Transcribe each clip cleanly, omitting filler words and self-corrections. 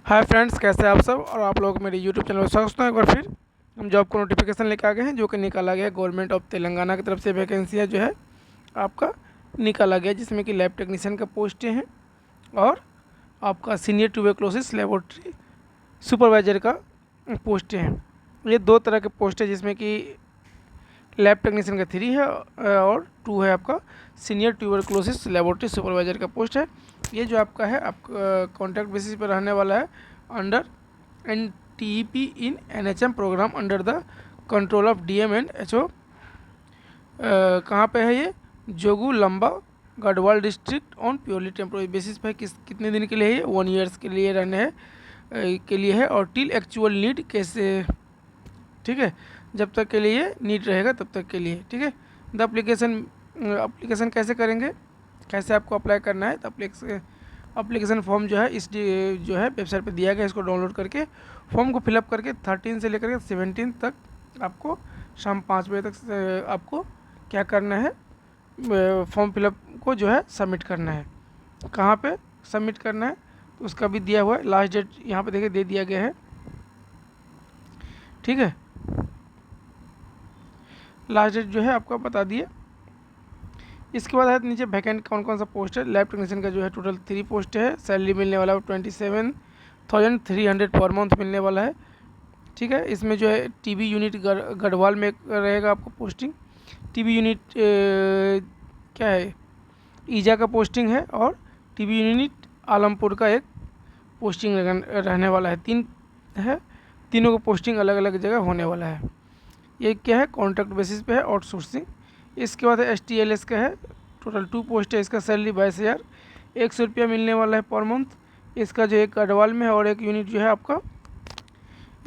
Hi friends, कैसे हैं आप सब। और आप लोग मेरे यूट्यूब चैनल पर स्वागत है। एक बार फिर हम जॉब को नोटिफिकेशन लेकर आ गए हैं, जो कि निकाला गया गवर्नमेंट ऑफ तेलंगाना की तरफ से वैकेंसियाँ जो है आपका निकाला गया, जिसमें कि लैब टेक्नीशियन का पोस्ट हैं और आपका सीनियर ट्यूबरक्लोसिस लेबोरेटरी सुपरवाइजर का पोस्ट हैं। ये दो तरह के पोस्ट है, जिसमें कि लैब टेक्नीशियन का 3 है और 2 है आपका सीनियर ट्यूबरक्लोसिस लेबोरेटरी सुपरवाइजर का पोस्ट है। ये जो आपका है आपका कॉन्ट्रैक्ट बेसिस पर रहने वाला है under NTEP in NHM program under the control of DM and HO। कहाँ पे है ये? जोगू लंबा Garhwal district on purely temporary basis पे। कितने दिन के लिए है ये? 1 ईयर्स के लिए रहने है के लिए है और टिल एक्चुअल नीड कैसे, ठीक है, जब तक के लिए नीड रहेगा तब तक के लिए, ठीक है। द अप्लीकेशन कैसे करेंगे, कैसे आपको अप्लाई करना है? तो अप्लीकेशन फॉर्म जो है जो है वेबसाइट पे दिया गया, इसको डाउनलोड करके फॉर्म को फिलअप करके 13 से लेकर के 17 तक आपको शाम 5 बजे तक आपको क्या करना है, फॉर्म फिलअप को जो है सबमिट करना है। कहाँ पे सबमिट करना है तो उसका भी दिया हुआ है। लास्ट डेट यहाँ पे देखिए दे दिया गया है, ठीक है। लास्ट डेट जो है आपको बता दिए। इसके बाद है नीचे वैकेंट कौन कौन सा पोस्ट है। लैब टेक्नीशियन का जो है टोटल 3 पोस्ट है। सैलरी मिलने वाला है 27,300 पर मंथ मिलने वाला है, ठीक है। इसमें जो है TB यूनिट गढ़वाल में रहेगा आपको पोस्टिंग। TB यूनिट क्या है, ईजा का पोस्टिंग है और TB यूनिट आलमपुर का एक पोस्टिंग रहने वाला है। 3 है, तीनों को पोस्टिंग अलग अलग जगह होने वाला है। ये क्या है, कॉन्ट्रैक्ट बेसिस पे है, आउटसोर्सिंग। इसके बाद है STLS का है, टोटल 2 पोस्ट है। इसका सैलरी 22,100 रुपया मिलने वाला है पर मंथ। इसका जो एक गढ़वाल में है और एक यूनिट जो है आपका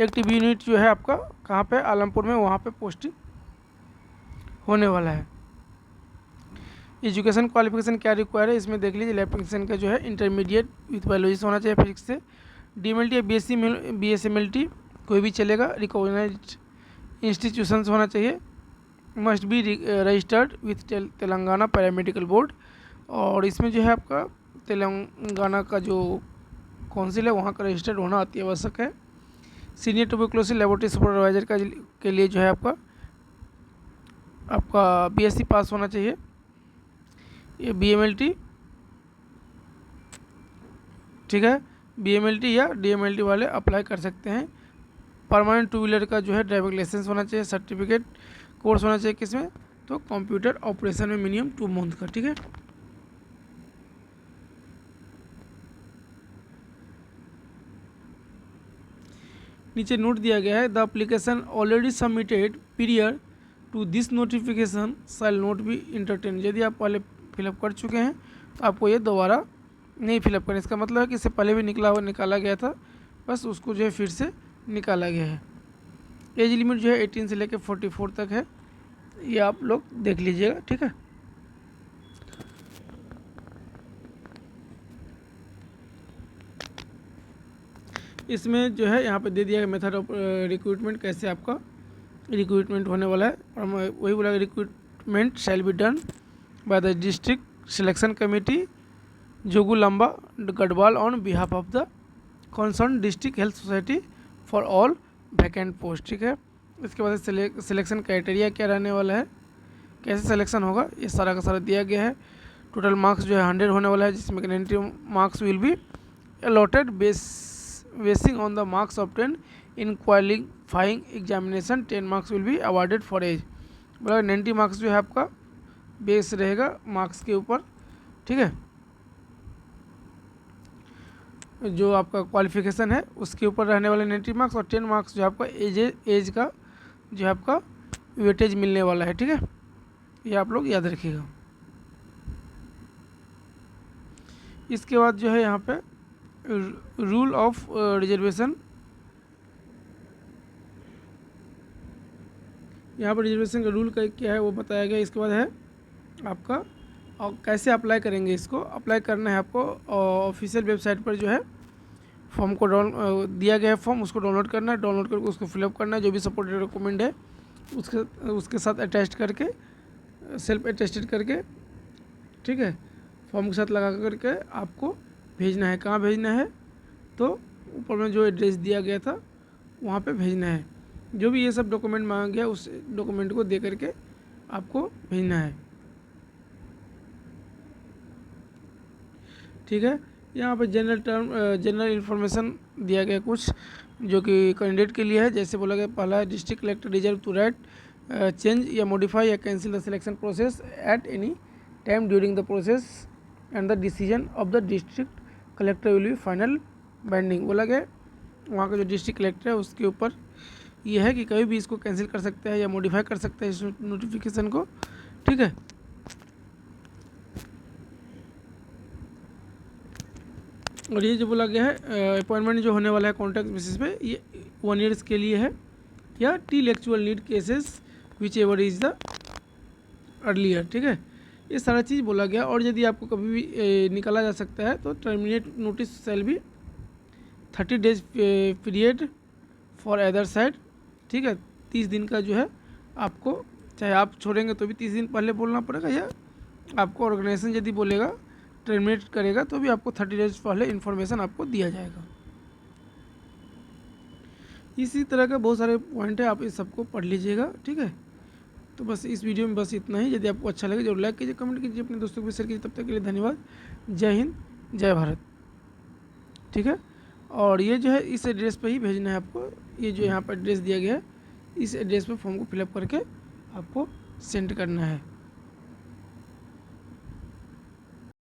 एक TB यूनिट जो है आपका कहाँ पे, आलमपुर में, वहाँ पे पोस्टिंग होने वाला है। एजुकेशन क्वालिफिकेशन क्या रिक्वायर है इसमें देख लीजिए। लैब टेक्नीशियन का जो है इंटरमीडिएट विथ बायोलॉजी से होना चाहिए, फिजिक्स से। DMLT या BSMLT कोई भी चलेगा। रिकॉग्नाइज्ड इंस्टीट्यूशन से होना चाहिए। Must be registered with Telangana paramedical board. और इसमें जो है आपका तेलंगाना का जो काउंसिल है वहाँ का रजिस्टर्ड होना अति आवश्यक है। सीनियर ट्यूबरक्लोसिस लेबोरेटरी सुपरवाइजर के लिए जो है आपका BSc पास होना चाहिए। ये BMLT, ठीक है, BMLT या DMLT वाले अप्लाई कर सकते हैं। परमानेंट 2 व्हीलर का जो है ड्राइविंग लाइसेंस होना चाहिए। सर्टिफिकेट कोर्स होना चाहिए किसमें, तो कंप्यूटर ऑपरेशन में मिनिमम 2 मंथ का, ठीक है। नीचे नोट दिया गया है, the application already submitted prior to this notification shall not be entertain. यदि आप पहले फिलअप कर चुके हैं तो आपको ये दोबारा नहीं फिलअप करना। इसका मतलब है कि इससे पहले भी निकाला गया था, बस उसको जो है फिर से निकाला गया है। एज लिमिट जो है 18 से लेकर 44 तक है, ये आप लोग देख लीजिएगा, ठीक है। इसमें जो है यहाँ पे दे दिया है मेथड ऑफ रिक्रूटमेंट, कैसे आपका रिक्रूटमेंट होने वाला है। और वही बोला, recruitment shall be done by the district selection committee जोगू लंबा Garhwal on behalf of the concern district health society for all vacant post, ठीक है। इसके बाद सिलेक्शन क्राइटेरिया क्या रहने वाला है, कैसे सिलेक्शन होगा, ये सारा का सारा दिया गया है। टोटल मार्क्स जो है 100 होने वाला है, जिसमें कि 90 marks will be allotted basing on the marks obtain in qualifying examination. 10 marks will be awarded for age. मतलब 90 मार्क्स जो है आपका बेस रहेगा मार्क्स के ऊपर, ठीक है। जो आपका क्वालिफिकेशन है उसके ऊपर रहने वाले 90 मार्क्स और 10 मार्क्स जो आपका एज का जो है आपका वेटेज मिलने वाला है, ठीक है। ये आप लोग याद रखिएगा। इसके बाद जो है यहाँ पे रूल ऑफ रिजर्वेशन, यहाँ पर रिजर्वेशन का रूल का क्या है वो बताया गया। इसके बाद है आपका और कैसे अप्लाई करेंगे। इसको अप्लाई करना है आपको ऑफिशियल वेबसाइट पर जो है फॉर्म को दिया गया है फॉर्म, उसको डाउनलोड करना है। डाउनलोड करके उसको फिलअप करना है, जो भी सपोर्टेड डॉक्यूमेंट है उसके साथ अटैच करके, सेल्फ अटेस्टेड करके, ठीक है, फॉर्म के साथ लगा करके आपको भेजना है। कहाँ भेजना है, तो ऊपर में जो एड्रेस दिया गया था वहाँ पे भेजना है। जो भी ये सब डॉक्यूमेंट मांगा गया उस डॉक्यूमेंट को दे करके आपको भेजना है। ठीक है, यहाँ पे जनरल इन्फॉर्मेशन दिया गया कुछ जो कि कैंडिडेट के लिए है। जैसे बोला गया, पहला है district collector reserve to right change या मॉडिफाई या cancel the selection process at any time during the process and the decision of the district collector will be final binding. बोला गया वहाँ का जो डिस्ट्रिक्ट कलेक्टर है उसके ऊपर ये है कि कभी भी इसको कैंसिल कर सकते हैं या मॉडिफाई कर सकते हैं इस नोटिफिकेशन को। ठीक है, और ये जो बोला गया है अपॉइंटमेंट जो होने वाला है कॉन्ट्रैक्ट बेसिस पे, ये 1 ईयर्स के लिए है या till actual need cases which ever is the earlier. ठीक है, ये सारा चीज़ बोला गया। और यदि आपको कभी भी निकाला जा सकता है तो टर्मिनेट नोटिस सेल भी 30 days period for other side. ठीक है, 30 दिन का जो है आपको, चाहे आप छोड़ेंगे तो भी 30 दिन पहले बोलना पड़ेगा, या आपको ऑर्गेनाइजेशन यदि बोलेगा टर्मिनेट करेगा तो भी आपको 30 डेज पहले इन्फॉर्मेशन आपको दिया जाएगा। इसी तरह का बहुत सारे पॉइंट है, आप इस सबको पढ़ लीजिएगा। ठीक है, तो बस इस वीडियो में बस इतना ही। यदि आपको अच्छा लगे जरूर लाइक कीजिए, कमेंट कीजिए, अपने दोस्तों को भी शेयर कीजिए। तब तक के लिए धन्यवाद। जय हिंद, जय भारत। ठीक है, और ये जो है इस एड्रेस पे ही भेजना है आपको। ये जो यहाँ पर एड्रेस दिया गया है, इस एड्रेस पे फॉर्म को फिलअप करके आपको सेंड करना है।